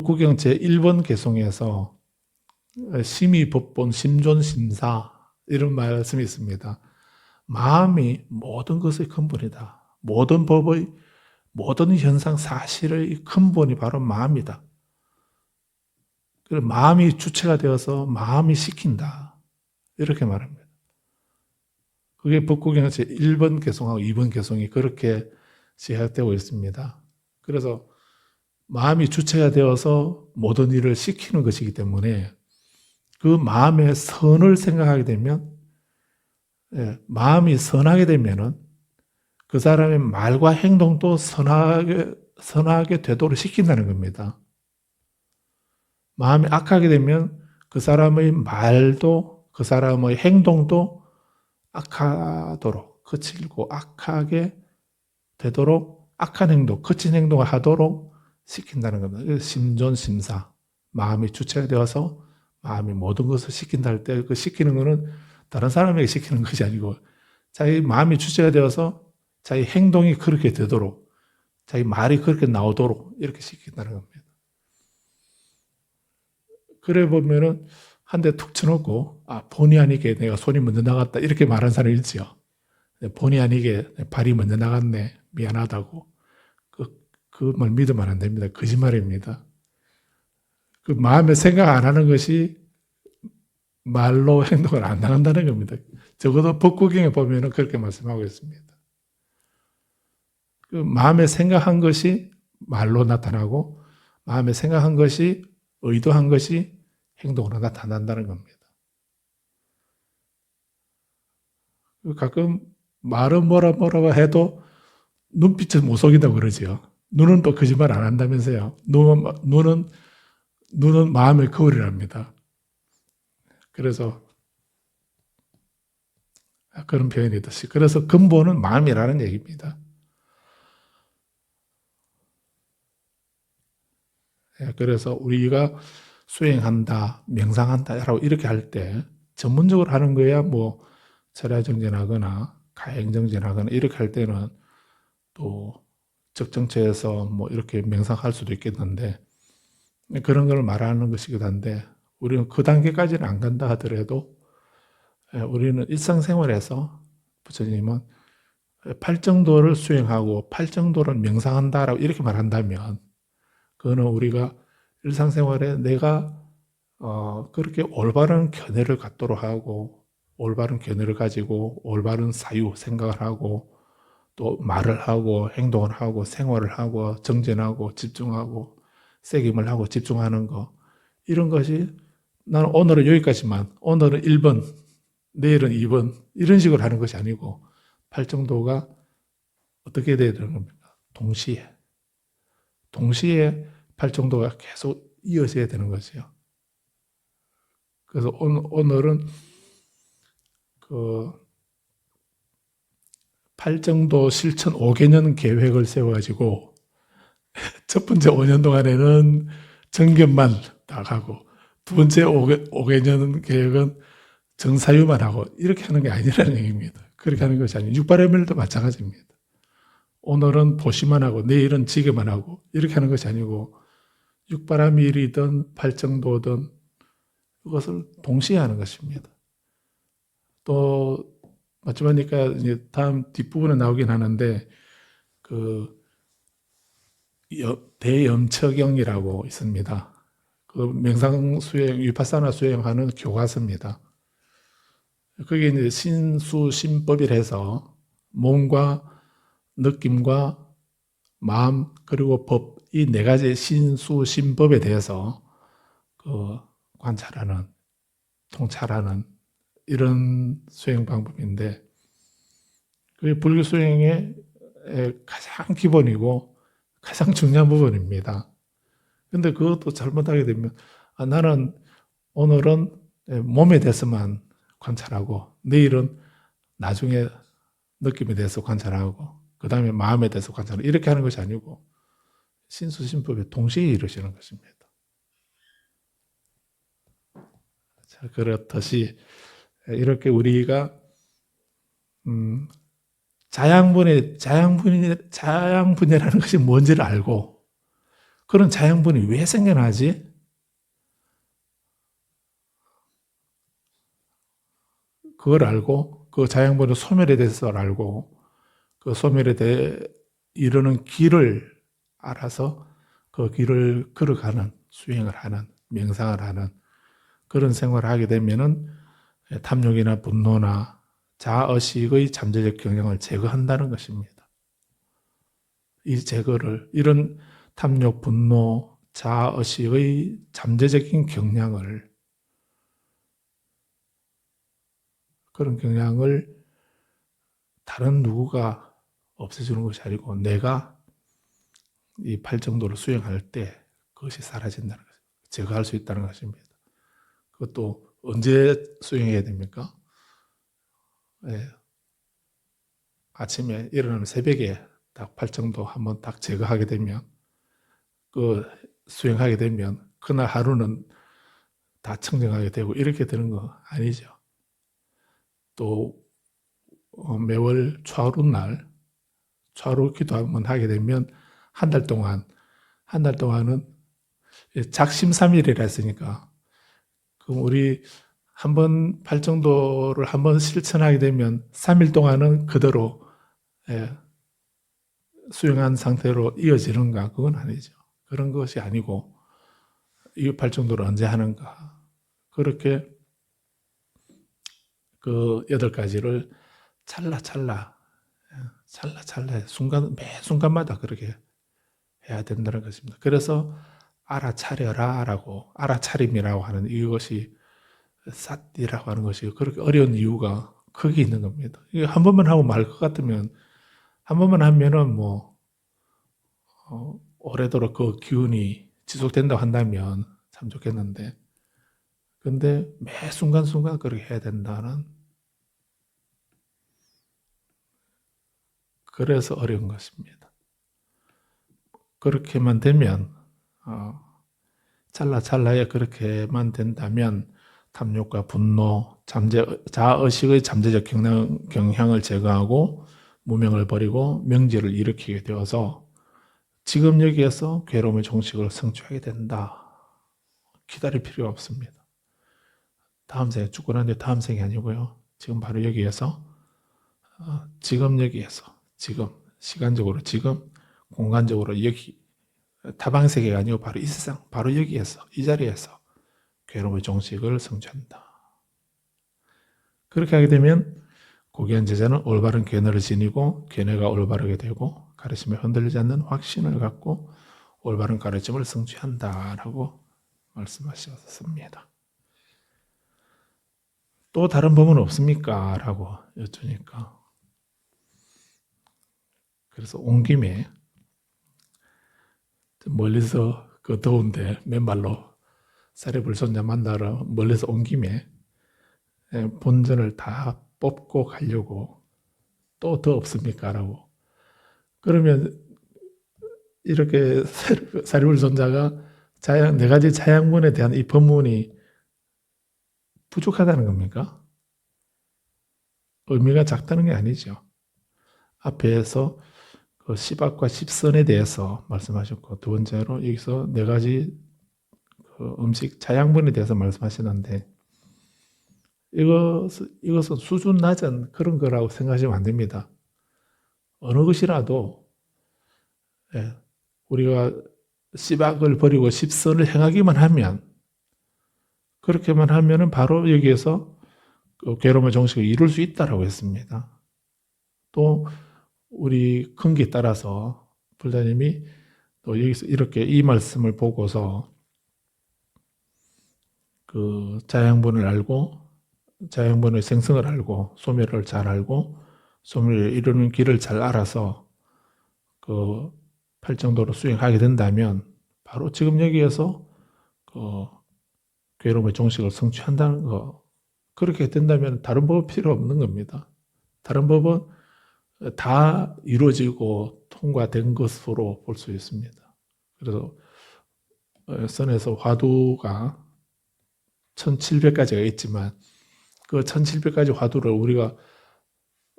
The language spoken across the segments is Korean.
구경 제1번 개송에서 심의법본 심존심사 이런 말씀이 있습니다. 마음이 모든 것의 근본이다. 모든 법의 모든 현상 사실의 근본이 바로 마음이다. 그래서 마음이 주체가 되어서 마음이 시킨다. 이렇게 말합니다. 그게 법구경 제1번 개송하고 2번 개송이 그렇게 제약되고 있습니다. 그래서 마음이 주체가 되어서 모든 일을 시키는 것이기 때문에 그 마음의 선을 생각하게 되면, 마음이 선하게 되면은 그 사람의 말과 행동도 선하게 되도록 시킨다는 겁니다. 마음이 악하게 되면 그 사람의 말도 그 사람의 행동도 악하도록, 거칠고 악하게 되도록 악한 행동, 거친 행동을 하도록 시킨다는 겁니다. 심존심사, 마음이 주체가 되어서 마음이 모든 것을 시킨다 할 때 그 시키는 것은 다른 사람에게 시키는 것이 아니고 자기 마음이 주체가 되어서 자기 행동이 그렇게 되도록 자기 말이 그렇게 나오도록 이렇게 시킨다는 겁니다. 그래 보면은 한 대 툭 쳐놓고 본의 아니게 내가 손이 먼저 나갔다 이렇게 말하는 사람이 있지요. 본의 아니게 발이 먼저 나갔네 미안하다고 그 말 믿으면 안 됩니다. 거짓말입니다. 그 마음에 생각 안 하는 것이 말로 행동을 안 나간다는 겁니다. 적어도 법구경에 보면 그렇게 말씀하고 있습니다. 그 마음에 생각한 것이 말로 나타나고 마음에 생각한 것이 의도한 것이 행동으로 나타난다는 겁니다. 가끔 말은 뭐라고 해도 눈빛은 못 속인다고 그러지요. 눈은 또 거짓말 안 한다면서요. 눈은 마음의 거울이랍니다. 그래서 그런 표현이 있듯이 그래서 근본은 마음이라는 얘기입니다. 그래서 우리가 수행한다, 명상한다라고 이렇게 할 때 전문적으로 하는 거야 뭐 철야정진하거나 가행정진하거나 이렇게 할 때는 또 적정체에서 뭐 이렇게 명상할 수도 있겠는데 그런 걸 말하는 것이기도 한데 우리는 그 단계까지는 안 간다 하더라도 우리는 일상생활에서 부처님은 팔정도를 수행하고 팔정도를 명상한다라고 이렇게 말한다면 그거는 우리가 일상생활에 내가 그렇게 올바른 견해를 갖도록 하고 올바른 견해를 가지고 올바른 사유 생각을 하고 또 말을 하고 행동을 하고 생활을 하고 정진하고 집중하고 새김을 하고 집중하는 거 이런 것이 나는 오늘은 여기까지만 오늘은 1번 내일은 2번 이런 식으로 하는 것이 아니고 팔정도가 어떻게 돼야 되는 겁니까? 동시에 팔정도가 계속 이어져야 되는 거죠. 그래서 오늘은 그 팔정도 실천 5개년 계획을 세워가지고 첫 번째 5년 동안에는 정견만 딱 하고 두 번째 5개년 계획은 정사유만 하고 이렇게 하는 게 아니라는 얘기입니다. 그렇게 하는 것이 아니에요. 육바라밀도 마찬가지입니다. 오늘은 보시만 하고 내일은 지게만 하고 이렇게 하는 것이 아니고 육바라밀이든 팔정도든 그것을 동시에 하는 것입니다. 또 마지막이니까 이제 다음 뒷부분에 나오긴 하는데 그 대염처경이라고 있습니다. 그 명상 수행, 위파사나 수행하는 교과서입니다. 그게 이제 신수심법이라 해서 몸과 느낌과 마음 그리고 법 이 네 가지 신수심법에 대해서 그 관찰하는, 통찰하는 이런 수행 방법인데 그게 불교 수행의 가장 기본이고 가장 중요한 부분입니다. 근데 그것도 잘못하게 되면 나는 오늘은 몸에 대해서만 관찰하고 내일은 나중에 느낌에 대해서 관찰하고 그 다음에 마음에 대해서 관찰하고 이렇게 하는 것이 아니고 신수심법에 동시에 이루어지는 것입니다. 자, 그렇듯이 이렇게 우리가 자양분이라는 것이 뭔지를 알고 그런 자양분이 왜 생겨나지? 그걸 알고 그 자양분의 소멸에 대해서 알고 그 소멸에 대해 이르는 길을 알아서 그 길을 걸어가는 수행을 하는 명상을 하는 그런 생활을 하게 되면은 탐욕이나 분노나 자아의식의 잠재적 경향을 제거한다는 것입니다. 이 제거를 이런 탐욕, 분노, 자아의식의 잠재적인 경향을 그런 경향을 다른 누구가 없애주는 것이 아니고 내가 이 팔정도를 수행할 때 그것이 사라진다는 것입니다. 제거할 수 있다는 것입니다. 그것도 언제 수행해야 됩니까? 예, 아침에 일어나면 새벽에 딱 팔정도 한번 딱 제거하게 되면 그 수행하게 되면 그날 하루는 다 청정하게 되고 이렇게 되는 거 아니죠. 또 매월 초하루날 초하루 기도 한번 하게 되면 한 달 동안은 작심삼일이라 했으니까 그럼 우리 한번 팔정도를 한번 실천하게 되면 3일 동안은 그대로 수행한 상태로 이어지는가? 그건 아니죠. 그런 것이 아니고 이 팔정도를 언제 하는가? 그렇게 그 8가지를 찰나찰나 순간 매 순간마다 그렇게 해야 된다는 것입니다. 그래서 알아차려라라고 알아차림이라고 하는 이것이 사띠라고 하는 것이 그렇게 어려운 이유가 거기 있는 겁니다. 이게 한 번만 하고 말 것 같으면 한 번만 하면은 뭐 오래도록 그 기운이 지속된다고 한다면 참 좋겠는데 근데 매 순간순간 그렇게 해야 된다는 그래서 어려운 것입니다. 그렇게만 되면 찰나찰나에 그렇게만 된다면 탐욕과 분노, 자아의식의 잠재적 경향을 제거하고 무명을 버리고 명제를 일으키게 되어서 지금 여기에서 괴로움의 종식을 성취하게 된다. 기다릴 필요가 없습니다. 다음 생에 죽고 난 뒤에 다음 생이 아니고요. 지금 바로 여기에서 지금 여기에서 지금 시간적으로 지금 공간적으로 여기 타방세계가 아니고 바로 이 세상 바로 여기에서 이 자리에서 괴로움의 종식을 성취한다. 그렇게 하게 되면 고귀한 제자는 올바른 견해를 지니고 견해가 올바르게 되고 가르침에 흔들리지 않는 확신을 갖고 올바른 가르침을 성취한다라고 말씀하셨습니다. 또 다른 법은 없습니까? 라고 여쭈니까 그래서 온 김에 멀리서 그 더운데 맨발로 사리불손자 만나러 멀리서 온 김에 본전을 다 뽑고 가려고 또 더 없습니까? 라고 그러면 이렇게 사리불손자가 4가지 자양분에 대한 이 법문이 부족하다는 겁니까? 의미가 작다는 게 아니죠. 앞에서 그 시박과 십선에 대해서 말씀하셨고 두 번째로 여기서 4가지 그 음식 자양분에 대해서 말씀하시는데 이것은 수준 낮은 그런 거라고 생각하시면 안 됩니다. 어느 것이라도 우리가 시박을 버리고 십선을 행하기만 하면 그렇게만 하면은 바로 여기에서 그 괴로움의 종식을 이룰 수 있다라고 했습니다. 또 우리 근기에 따라서 불자님이 또 여기서 이렇게 이 말씀을 보고서 그 자양분을 알고 자양분의 생성을 알고 소멸을 잘 알고 소멸을 이루는 길을 잘 알아서 그 팔정도로 수행하게 된다면 바로 지금 여기에서 그 괴로움의 종식을 성취한다는 거 그렇게 된다면 다른 법은 필요 없는 겁니다. 다른 법은 다 이루어지고 통과된 것으로 볼 수 있습니다. 그래서 선에서 화두가 1700가지가 있지만 그 1700가지 화두를 우리가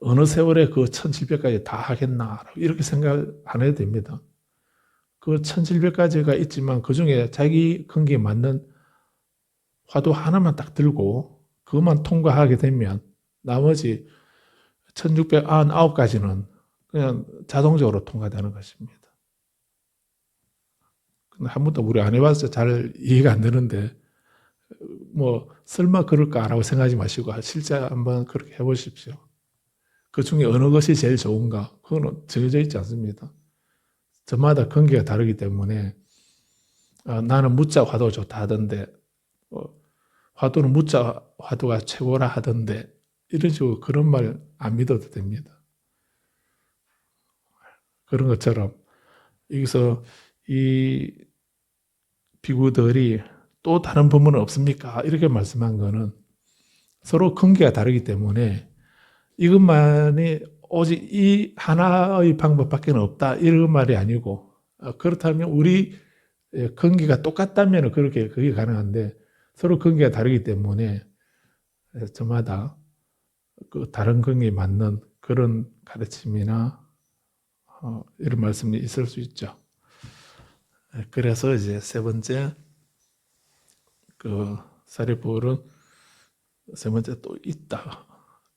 어느 세월에 그 1700가지 다 하겠나 이렇게 생각 안 해도 됩니다. 그 1700가지가 있지만 그 중에 자기 근기에 맞는 화두 하나만 딱 들고 그것만 통과하게 되면 나머지 1699가지는 그냥 자동적으로 통과되는 것입니다. 근데 한 번도 우리 안 해봐서 잘 이해가 안 되는데 뭐 설마 그럴까라고 생각하지 마시고 실제 한번 그렇게 해보십시오. 그 중에 어느 것이 제일 좋은가? 그거는 정해져 있지 않습니다. 저마다 근기가 다르기 때문에 나는 무자 화두가 좋다 하던데 화두는 무자 화두가 최고라 하던데 이런 식으로 그런 말 안 믿어도 됩니다. 그런 것처럼 여기서 이 비구들이 또 다른 법문은 없습니까? 이렇게 말씀한 거는 서로 근기가 다르기 때문에 이것만이 오직 이 하나의 방법밖에 없다 이런 말이 아니고 그렇다면 우리 근기가 똑같다면 그렇게 그게 가능한데 서로 근기가 다르기 때문에 저마다 그 다른 근기에 맞는 그런 가르침이나 이런 말씀이 있을 수 있죠. 그래서 이제 세 번째 그 사리불은 세 번째 또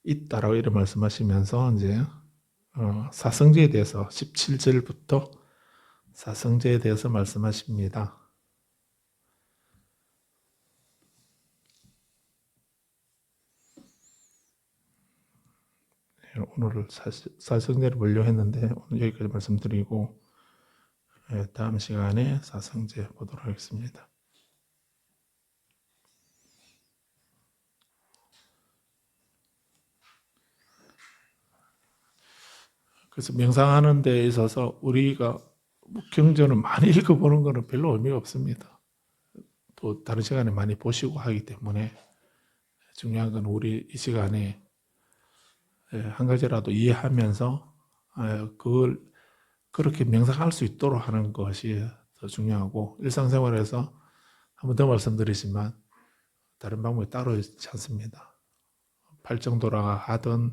있다라고 이렇게 말씀하시면서 이제 사성제에 대해서 17절부터 사성제에 대해서 말씀하십니다. 오늘 사성제를 보려고 했는데 오늘 여기까지 말씀드리고 다음 시간에 사성제 보도록 하겠습니다. 그래서 명상하는 데 있어서 우리가 경전을 많이 읽어보는 것은 별로 의미가 없습니다. 또 다른 시간에 많이 보시고 하기 때문에 중요한 건 우리 이 시간에 한 가지라도 이해하면서 그걸 그렇게 명상할 수 있도록 하는 것이 더 중요하고 일상생활에서 한 번 더 말씀드리지만 다른 방법이 따로 있지 않습니다. 팔정도라고 하든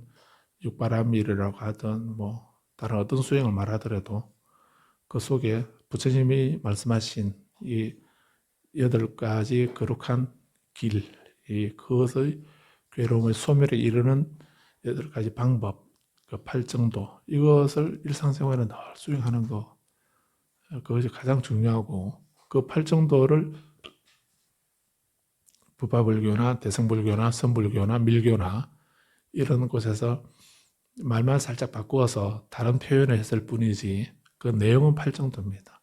육바라밀이라고 하든 뭐 다른 어떤 수행을 말하더라도 그 속에 부처님이 말씀하신 이 8가지 거룩한 길, 그것의 괴로움의 소멸에 이르는 8가지 방법, 그 팔정도, 이것을 일상생활에 늘 수행하는 것, 그것이 가장 중요하고 그 팔정도를 부파불교나 대승불교나 선불교나 밀교나 이런 곳에서 말만 살짝 바꾸어서 다른 표현을 했을 뿐이지 그 내용은 팔정도입니다.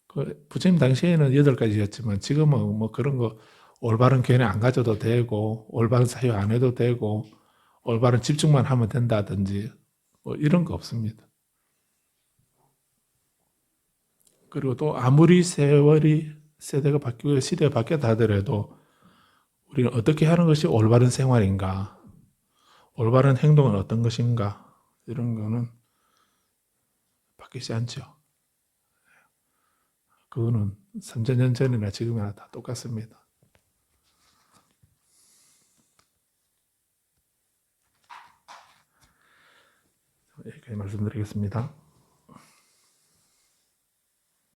그 부처님 당시에는 8가지였지만 지금은 뭐 그런 거 올바른 견해 안 가져도 되고 올바른 사유 안 해도 되고 올바른 집중만 하면 된다든지 뭐 이런 거 없습니다. 그리고 또 아무리 세대가 바뀌고 시대가 바뀌었다 하더라도 우리는 어떻게 하는 것이 올바른 생활인가, 올바른 행동은 어떤 것인가 이런 거는 바뀌지 않죠. 그거는 3000년 전이나 지금이나 다 똑같습니다. 여기까지 말씀드리겠습니다.